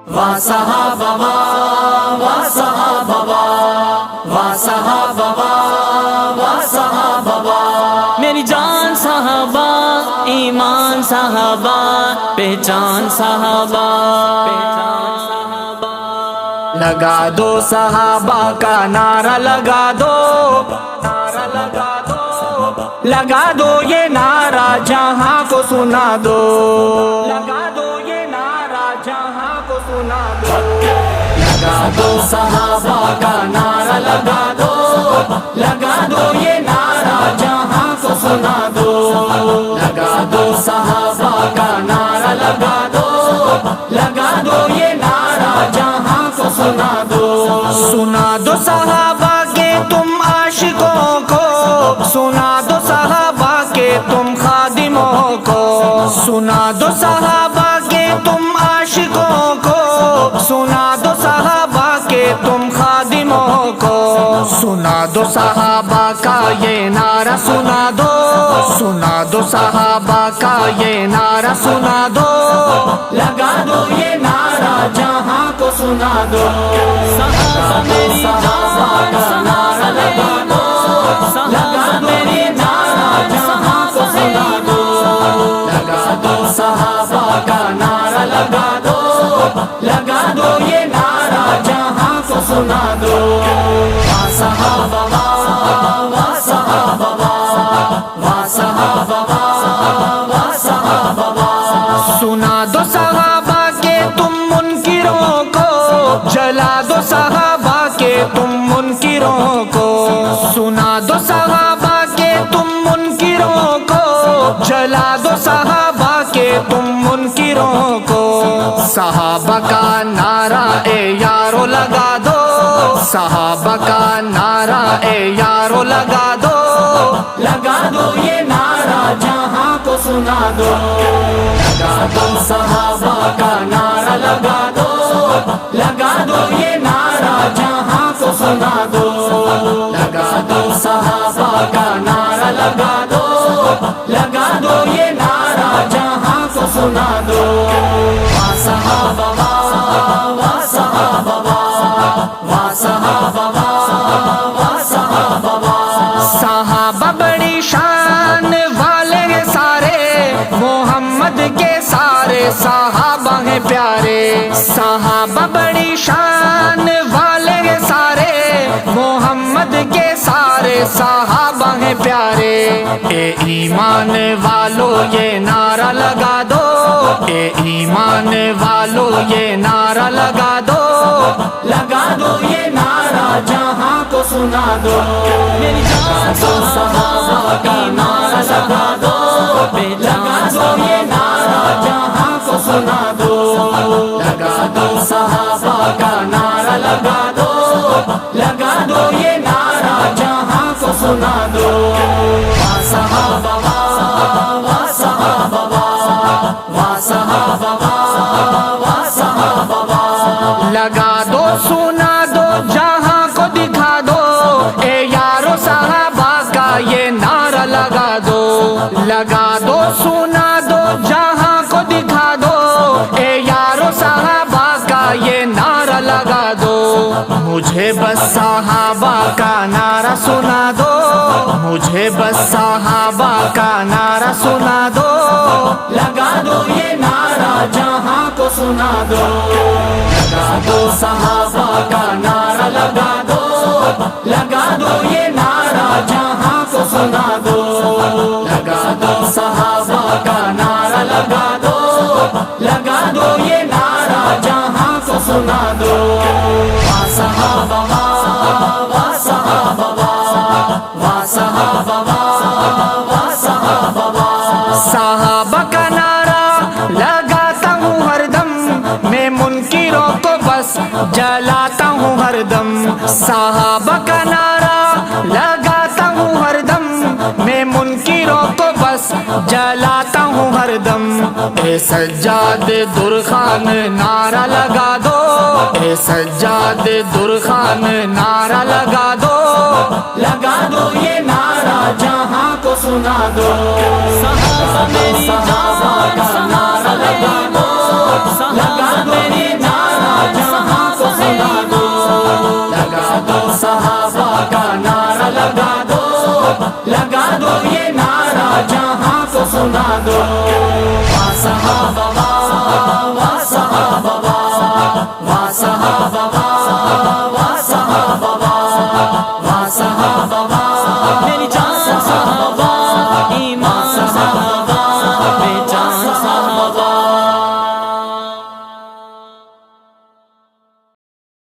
وا صحابہ وا صحابہ وا صحابہ وا صحابہ، میری جان صحابہ، ایمان صحابہ، پہچان صحابہ، لگا دو صحابہ کا نعرہ، لگا دو، لگا دو یہ نعرہ جہاں کو سنا دو، لگا دو یہ نعرہ جہاں کو سنا دو، لگا دو صحابہ کا نعرہ، لگا دو، لگا دو یہ نعرہ جہاں کو سنا دو، لگا دو صحابہ کا نعرہ، لگا دو، لگا دو یہ نعرہ جہاں کو سنا دو، سنا دو صحابہ کے تم عاشقوں کو، سنا دو صحابہ کے تم خادموں کو، سنا دو صحابہ کے تم عاشقوں کو، سنا دو صحابہ کے تم خادموں کو، سنا دو صحابہ کا یہ نعرہ، سنا دو، سنا دو صحابہ کا یہ نعرہ، سنا دو، لگا دو یہ نعرہ جہاں کو سنا دو، صحابہ میری جان کا نعرہ، لگا دو، لگا دو یہ نعرہ جہاں کو سنا دو، لگا دو صحابہ کا نعرہ، لگا دو، لگا دو یہ نعرہ جہاں کو سنا دو، وا صحابہ وا صحابہ وا صحابہ وا صحابہ، سنا دو صحابہ کے تم منکروں کو، جلا دو صحابہ کے تم منکروں کو، سنا دو صحابہ کے تم منکروں کو، جلا دو صحابہ کے تم منکروں کو، صحابہ کا نعرہ اے یارو لگا دو، صحابہ کا نعرہ اے یارو لگا دو، لگا دو یہ نعرہ جہاں کو سنا دو، لگا دو صحابہ کا نعرہ، لگا دو، لگا دو یہ نعرہ جہاں کو سنا دو، لگا دو صحابہ کا نعرہ، لگا دو، لگا دو یہ نعرہ جہاں کو سنا دو، وا صحابہ وا صحابہ وا صحابہ وا صحابہ، صحابہ بڑی شان والے ہیں سارے، محمد کے سارے صحابہ ہیں پیارے، صحابہ بڑی شان والے ہیں سارے، محمد کے سارے صحابہ ہیں پیارے، اے ایمان والو یہ نعرہ لگا دو، اے ایمان والو یہ نعرہ لگا دو، لگا دو یہ نعرہ جہاں کو سنا دو، میری جان صحابہ کا نعرہ، لگا دو، لگا دو یہ نعرہ جہاں کو سنا دو، لگا دو صحابہ کا نعرہ، لگا دو، لگا دو یہ نعرہ جہاں کو سنا دو، وا صحابہ وا صحابہ وا صحابہ وا صحابہ، لگا دو، سنا دو، جہاں کو دکھا دو، اے یارو صحابہ کا یہ نعرہ لگا دو، لگا دو، سنا دو، جہاں کو دکھا دو، اے یارو صحابہ کا یہ نعرہ لگا دو، مجھے بس صحابہ کا نعرہ سنا دو، مجھے بس صحابہ کا نعرہ سنا دو، لگا دو یہ نعرہ جہاں کو سنا دو، لگا دو صحابہ کا نعرہ، لگا دو، لگا دو یہ نعرہ جہاں کو سنا دو، لگا دو صحابہ کا نعرہ، لگا دو، لگا دو یہ نعرہ جہاں کو سنا دو، وا صحابہ وا صحابہ وا صحابہ وا صحابہ، صحابہ کا نعرہ لگاتا ہوں ہر دم، میں منکروں کو بس جلاتا ہوں ہر دم، صحابہ کا نعرہ لگاتا ہوں ہر دم، میں منکروں کو بس جلاتا ہوں ہر دم، اے سجاد درخان نعرہ لگا دو، اے سجاد درخان نعرہ لگا دو، لگا دو یہ نعرہ جہاں کو سنا دو، صحابہ میری جان کا نعرہ لگا دو، لگا دو یہ نعرہ لگا دو یہ نعرہ جہاں کو سنا دو وا صحابہ وا صحابہ وا صحابہ